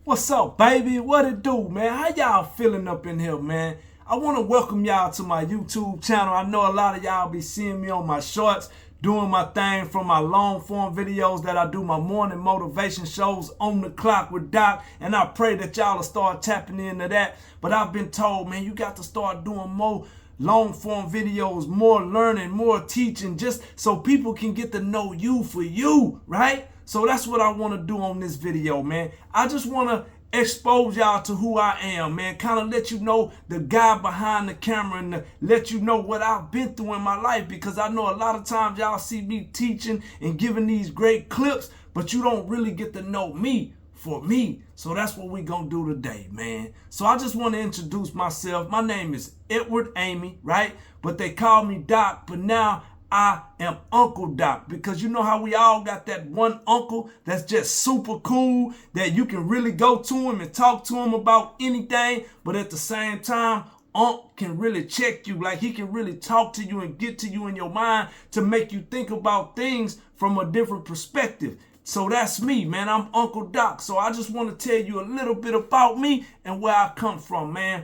What's up, baby? What it do, man? How y'all feeling up in here, man? I want to welcome y'all to my YouTube channel. I know a lot of y'all be seeing me on my shorts, doing my thing from my long form videos that I do, my morning motivation shows on the clock with Doc, and I pray that y'all will start tapping into that. But I've been told, man, you got to start doing more long form videos, more learning, more teaching, just so people can get to know you for you, right? So that's what I want to do on this video, man. I just want to expose y'all to who I am, man. Kind of let you know the guy behind the camera and let you know what I've been through in my life, because I know a lot of times y'all see me teaching and giving these great clips, but you don't really get to know me for me. So that's what we gonna do today, man. So I just want to introduce myself. My name is Edward Amy, right? But they call me Doc, but now I am Unk'L Doc, because you know how we all got that one uncle that's just super cool, that you can really go to him and talk to him about anything, but at the same time, Unc can really check you. Like, he can really talk to you and get to you in your mind to make you think about things from a different perspective. So that's me, man. I'm Unk'L Doc. So I just want to tell you a little bit about me and where I come from, man.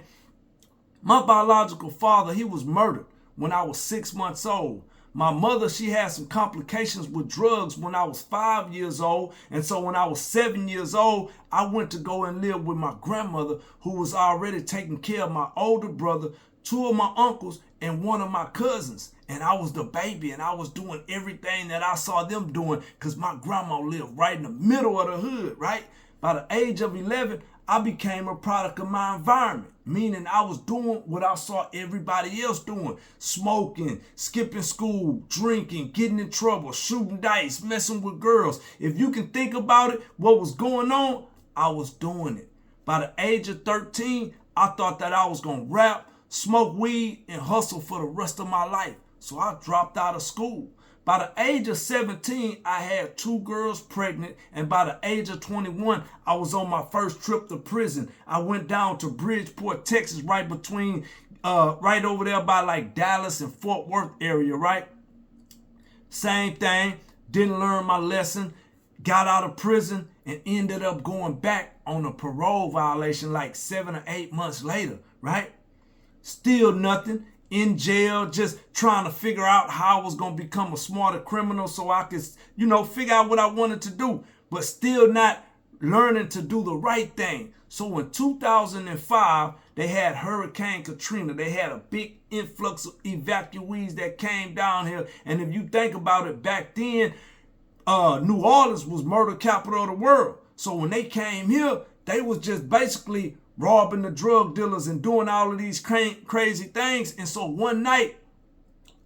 My biological father, he was murdered when I was 6 months old. My mother, she had some complications with drugs when I was 5 years old. And so when I was 7 years old, I went to go and live with my grandmother, who was already taking care of my older brother, two of my uncles, and one of my cousins. And I was the baby, and I was doing everything that I saw them doing, because my grandma lived right in the middle of the hood, right? By the age of 11, I became a product of my environment, meaning I was doing what I saw everybody else doing: smoking, skipping school, drinking, getting in trouble, shooting dice, messing with girls. If you can think about it, what was going on, I was doing it. By the age of 13, I thought that I was going to rap, smoke weed, and hustle for the rest of my life. So I dropped out of school. By the age of 17, I had 2 girls pregnant, and by the age of 21, I was on my first trip to prison. I went down to Bridgeport, Texas, right over there by like Dallas and Fort Worth area, right? Same thing, didn't learn my lesson, got out of prison, and ended up going back on a parole violation like 7 or 8 months later, right? Still nothing. In jail, just trying to figure out how I was going to become a smarter criminal so I could, figure out what I wanted to do, but still not learning to do the right thing. So in 2005, they had Hurricane Katrina. They had a big influx of evacuees that came down here. And if you think about it, back then, New Orleans was murder capital of the world. So when they came here, they was just basically robbing the drug dealers and doing all of these crazy things. And so one night,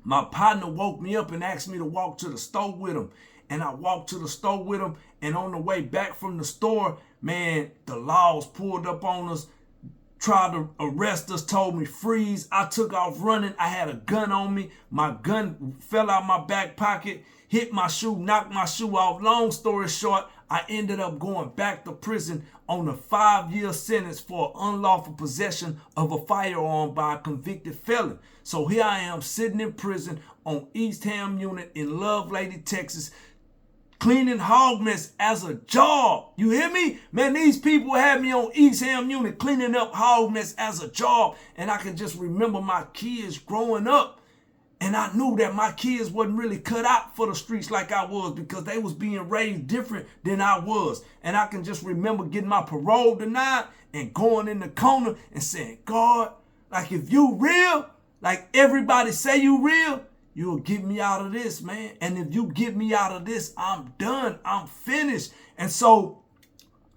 my partner woke me up and asked me to walk to the store with him. And I walked to the store with him. And on the way back from the store, man, the laws pulled up on us, tried to arrest us, told me freeze. I took off running. I had a gun on me. My gun fell out my back pocket, hit my shoe, knocked my shoe off. Long story short, I ended up going back to prison on a 5-year sentence for unlawful possession of a firearm by a convicted felon. So here I am sitting in prison on East Ham Unit in Lovelady, Texas, cleaning hog mess as a job. You hear me? Man, these people had me on East Ham Unit cleaning up hog mess as a job. And I can just remember my kids growing up. And I knew that my kids wasn't really cut out for the streets like I was, because they was being raised different than I was. And I can just remember getting my parole denied and going in the corner and saying, God, like, if you real, like everybody say you real, you'll get me out of this, man. And if you get me out of this, I'm done. I'm finished. And so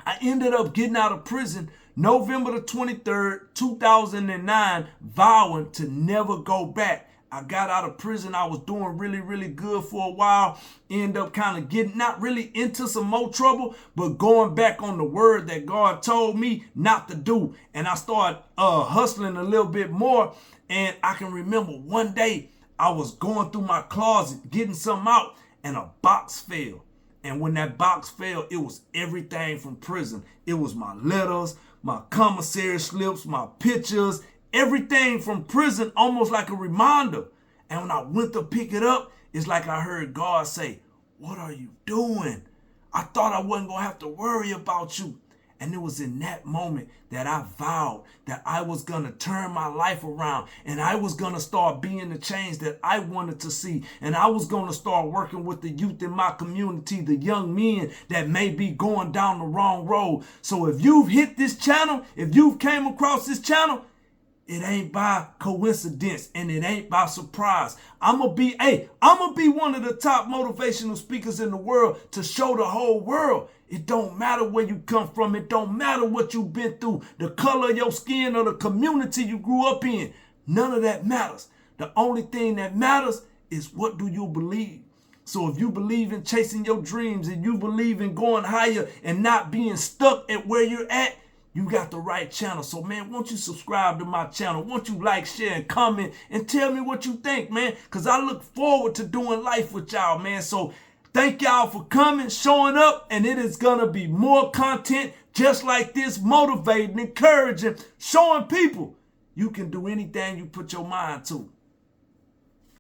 I ended up getting out of prison November the 23rd, 2009, vowing to never go back. I got out of prison. I was doing really, really good for a while. End up kind of getting not really into some more trouble, but going back on the word that God told me not to do. And I started hustling a little bit more. And I can remember one day I was going through my closet, getting something out, and a box fell. And when that box fell, it was everything from prison. It was my letters, my commissary slips, my pictures, everything from prison, almost like a reminder. And when I went to pick it up, it's like I heard God say, "What are you doing? I thought I wasn't going to have to worry about you." And it was in that moment that I vowed that I was going to turn my life around and I was going to start being the change that I wanted to see. And I was going to start working with the youth in my community, the young men that may be going down the wrong road. So if you've hit this channel, if you've came across this channel, it ain't by coincidence and it ain't by surprise. I'm going to be one of the top motivational speakers in the world to show the whole world. It don't matter where you come from. It don't matter what you've been through, the color of your skin or the community you grew up in. None of that matters. The only thing that matters is what do you believe. So if you believe in chasing your dreams and you believe in going higher and not being stuck at where you're at, you got the right channel. So, man, won't you subscribe to my channel? Won't you like, share, and comment and tell me what you think, man? Because I look forward to doing life with y'all, man. So thank y'all for coming, showing up, and it is going to be more content just like this, motivating, encouraging, showing people you can do anything you put your mind to.